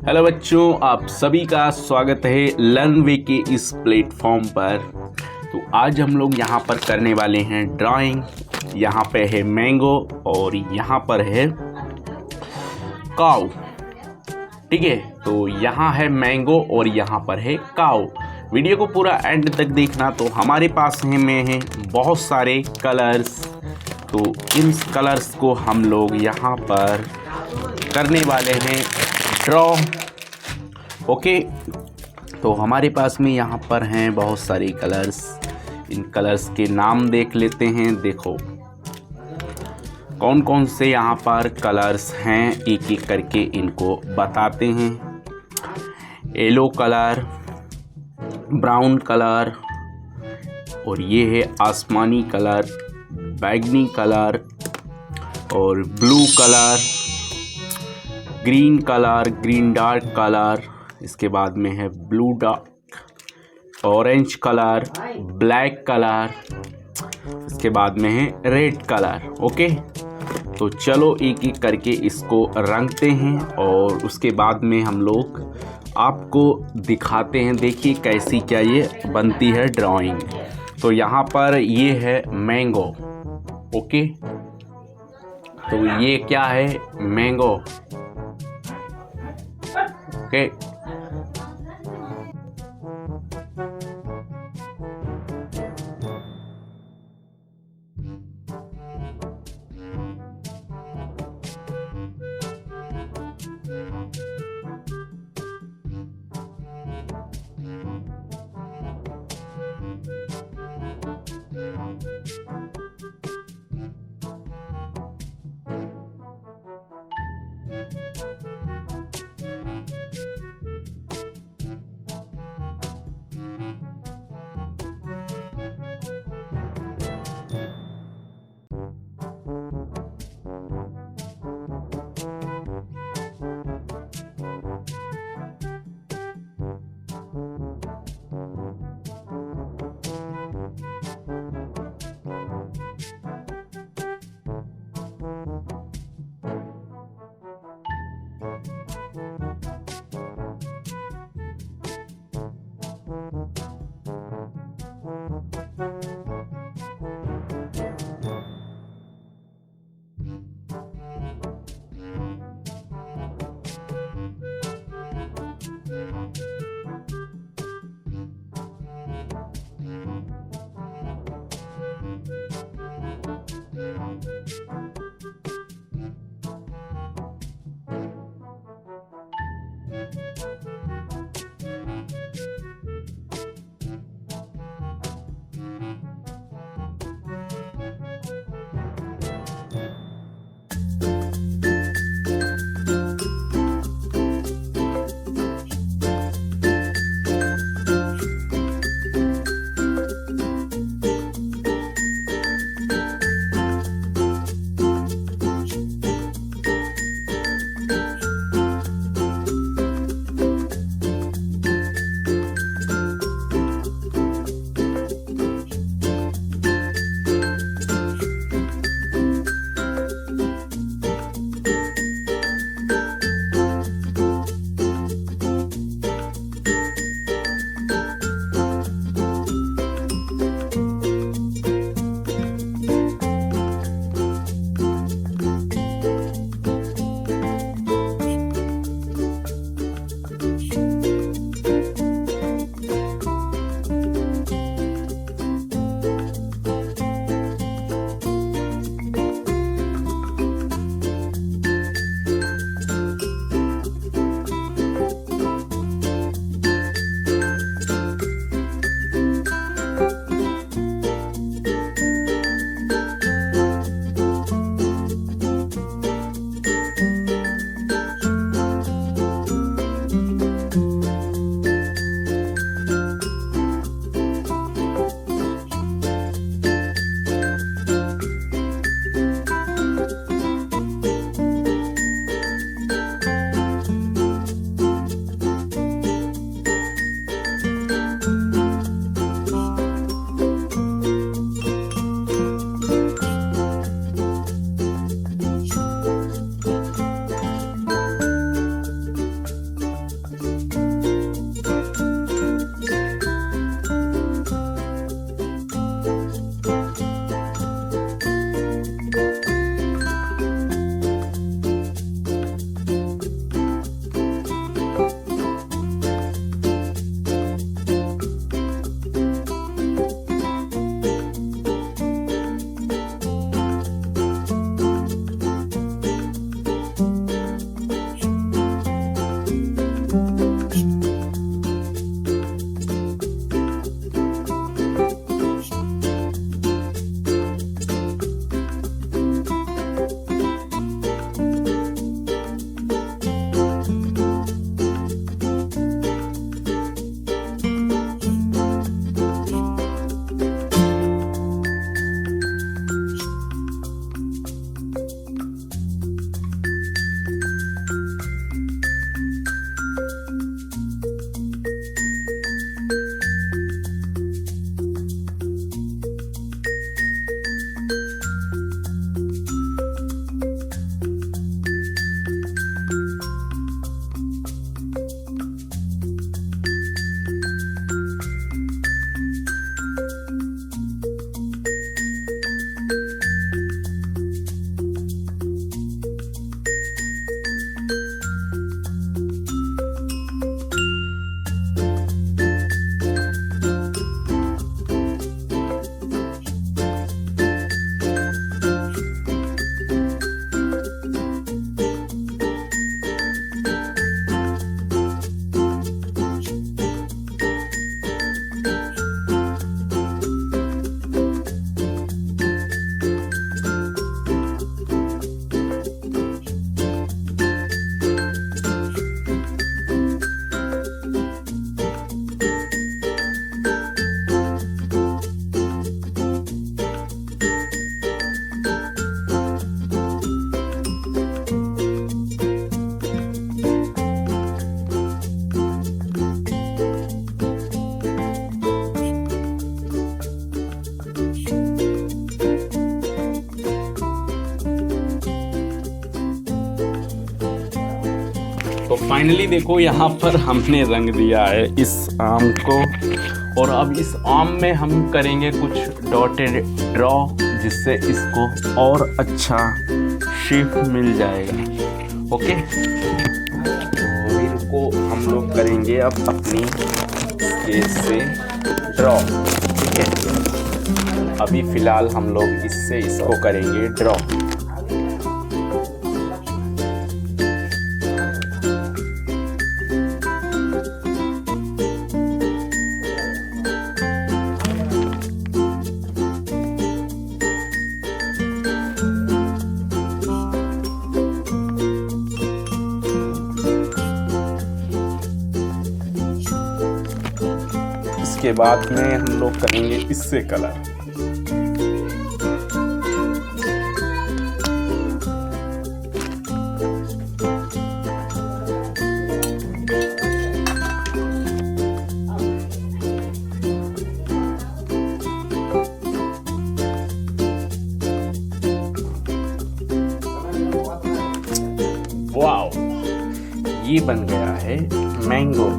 Hello बच्चों, आप सभी का स्वागत है लर्न वे के इस प्लेटफॉर्म पर। तो आज हम लोग यहाँ पर करने वाले हैं ड्राइंग। यहाँ पे है मैंगो और यहाँ पर है काऊ। ठीक है, तो यहाँ है मैंगो और यहाँ पर है काऊ। वीडियो को पूरा एंड तक देखना। तो हमारे पास में है बहुत सारे कलर्स। तो इन कलर्स को हम लोग यहाँ पर करने वाले हैं ड्रॉ। ओके, तो हमारे पास में यहाँ पर हैं बहुत सारे कलर्स। इन कलर्स के नाम देख लेते हैं। देखो कौन कौन से यहाँ पर कलर्स हैं, एक एक करके इनको बताते हैं। येलो कलर, ब्राउन कलर, और ये है आसमानी कलर, बैगनी कलर और blue colour, green colour, green dark colour, इसके बाद में है blue dark, orange colour, black colour, इसके बाद में है रेड कलर। ओके, तो चलो एक एक करके इसको रंगते हैं और उसके बाद में हम लोग आपको दिखाते हैं। देखिए कैसी क्या ये बनती है ड्राइंग। तो यहाँ पर ये है मैंगो। ओके, तो ये क्या है, मैंगो। ओके, तो फाइनली देखो यहाँ पर हमने रंग दिया है इस आम को, और अब इस आम में हम करेंगे कुछ डॉटेड ड्रॉ जिससे इसको और अच्छा शेप मिल जाएगा। ओके, तो इनको हम लोग करेंगे अब अपनी स्केच से ड्रॉ। ठीक है, अभी फ़िलहाल हम लोग इससे इसको करेंगे ड्रॉ। इसके बाद में हम लोग करेंगे इससे कलर। वाओ, ये बन गया है मैंगो।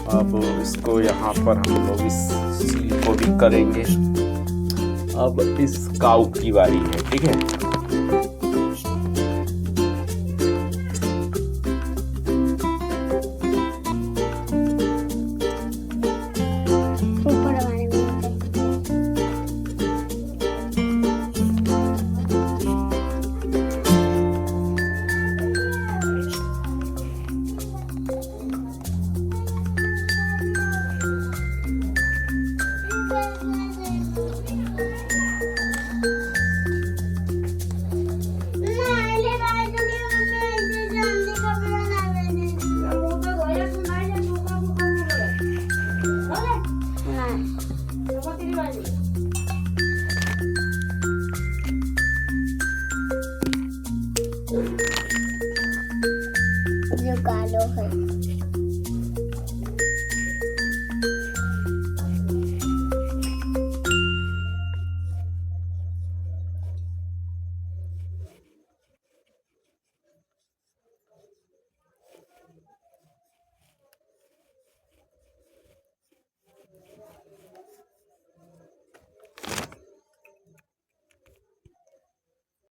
अब इसको यहाँ पर हम लोग इस सील को भी करेंगे। अब इस काऊ की बारी है। ठीक है, जो कालो है।